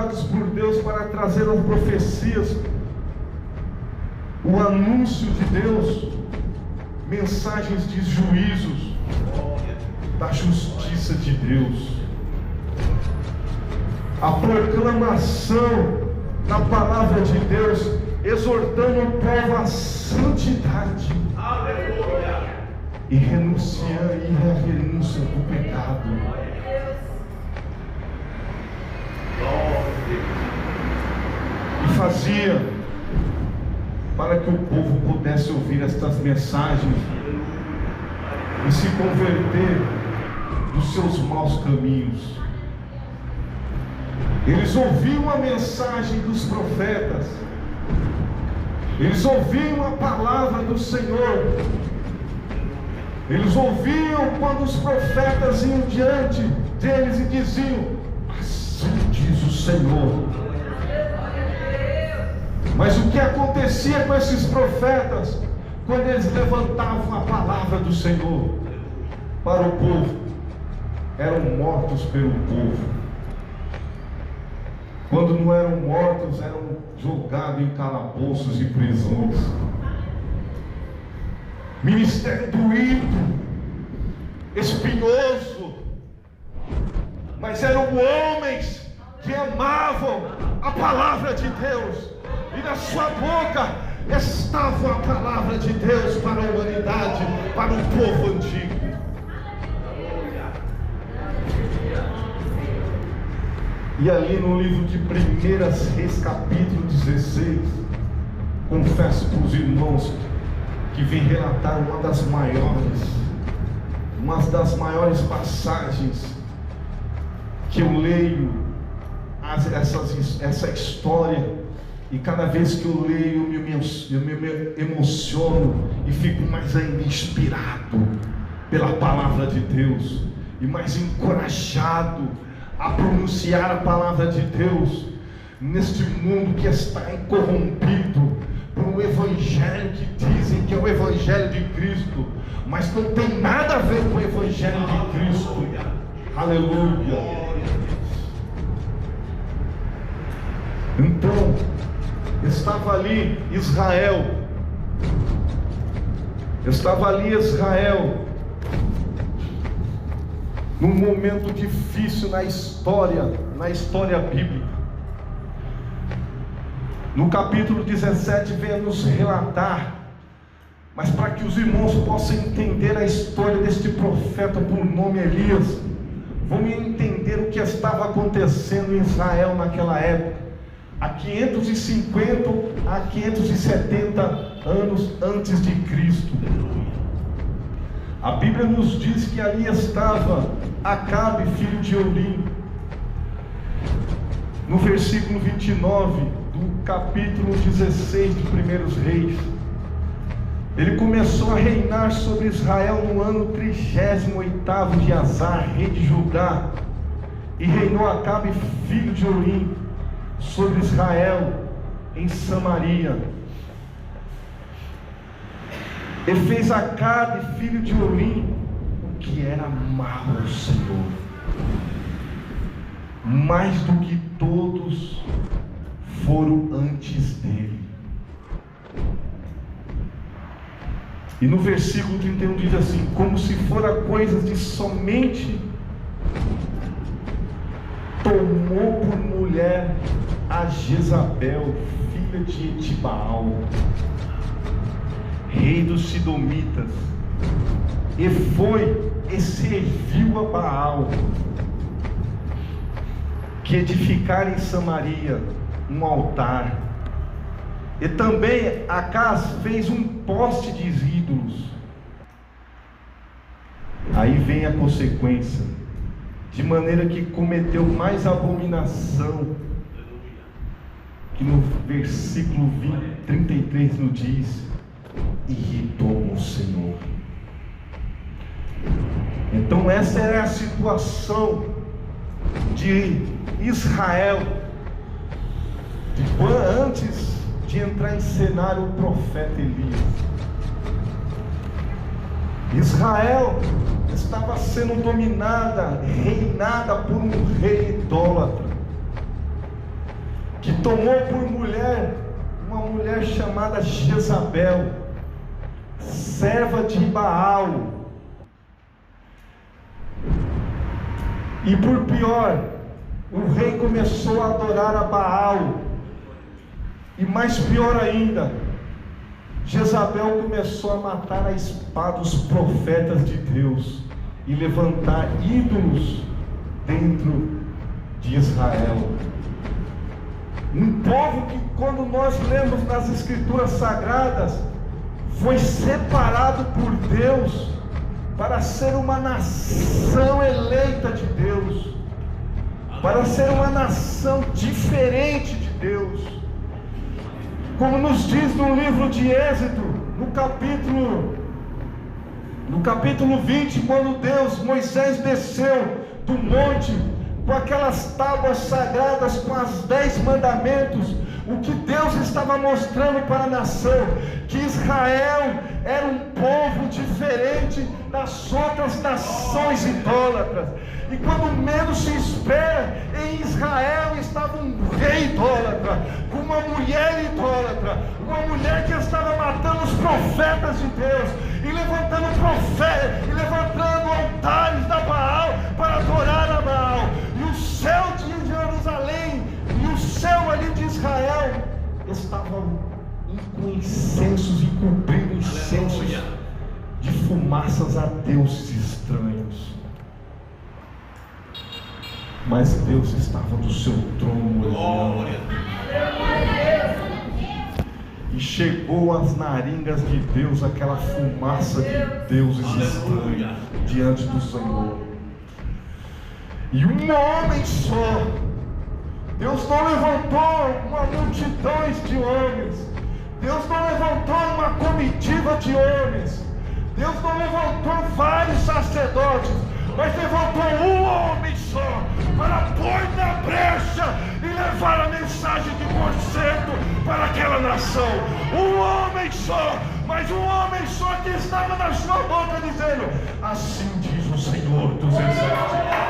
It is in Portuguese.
usados por Deus para trazer as profecias, o anúncio de Deus, mensagens de juízos, da justiça de Deus, a proclamação da palavra de Deus, exortando o povo à santidade. Aleluia! E renunciar a renúncia do pecado. E fazia para que o povo pudesse ouvir estas mensagens e se converter dos seus maus caminhos. Eles ouviam a mensagem dos profetas, eles ouviam a palavra do Senhor, eles ouviam quando os profetas iam diante deles e diziam: assim diz o Senhor. Mas o que acontecia com esses profetas, quando eles levantavam a palavra do Senhor para o povo? Eram mortos pelo povo. Quando não eram mortos, eram jogados em calabouços e prisões. Ministério doído, espinhoso, mas eram homens que amavam a palavra de Deus, e na sua boca estava a palavra de Deus para a humanidade, para o povo antigo. E ali no livro de 1 Reis, capítulo 16, confesso para os irmãos que vem relatar uma das maiores passagens que eu leio essa história, e cada vez que eu leio eu me emociono e fico mais ainda inspirado pela palavra de Deus e mais encorajado a pronunciar a palavra de Deus neste mundo que está corrompido por um evangelho que dizem que é o evangelho de Cristo, mas não tem nada a ver com o evangelho de Cristo. Aleluia. Então estava ali Israel, num momento difícil na história bíblica. No capítulo 17 vem nos relatar, mas para que os irmãos possam entender a história deste profeta por nome Elias, vamos entender o que estava acontecendo em Israel naquela época, há 550 a 570 anos antes de Cristo. A Bíblia nos diz que ali estava Acabe, filho de Eulim. No versículo 29 do capítulo 16 de 1 Reis, ele começou a reinar sobre Israel no ano 38º de Azar, rei de Judá, e reinou Acabe, filho de Eulim, sobre Israel em Samaria. E fez Acabe, filho de Eulim, o que era mal ao Senhor, mais do que todos foram antes dele. E no versículo 31 diz assim: como se fora coisas de somente, tomou por mulher a Jezabel, filha de Etibaal, rei dos Sidomitas, e foi e serviu a Baal, que edificara em Samaria um altar. E também Acaz fez um poste de ídolos. Aí vem a consequência, de maneira que cometeu mais abominação, que no versículo 33 nos diz: irritou o Senhor. Então essa era a situação de Israel antes de entrar em cenário o profeta Elias. Israel estava sendo reinada por um rei idólatra. que tomou por mulher uma mulher chamada Jezabel, serva de Baal. E por pior, o rei começou a adorar a Baal. E mais pior ainda, Jezabel começou a matar a espada os profetas de Deus e levantar ídolos dentro de Israel. Um povo que, quando nós lemos nas Escrituras Sagradas, foi separado por Deus para ser uma nação eleita de Deus, para ser uma nação diferente de Deus. Como nos diz no livro de Êxodo, no capítulo 20, quando Moisés desceu do monte com aquelas tábuas sagradas, com as 10 mandamentos, o que Deus estava mostrando para a nação, que Israel era um povo diferente das outras nações idólatras. E quando menos se espera, em Israel estava um rei idólatra, com uma mulher idólatra, uma mulher que estava matando os profetas de Deus, e levantando altares da Baal para adorar a Baal. E o céu de Jerusalém e o céu ali de Israel estavam com incensos e cumprindo incensos de fumaças a deuses estranhos. Mas Deus estava no seu trono olhando. E chegou às naringas de Deus aquela fumaça de deuses estranhos diante do Senhor. E um homem só. Deus não levantou uma multidões de homens. Deus não levantou uma comitiva de homens. Deus não levantou vários sacerdotes, mas levantou um homem só para pôr na brecha e levar a mensagem de conserto para aquela nação. Um homem só, mas um homem só que estava na sua boca dizendo: assim diz o Senhor dos Exércitos.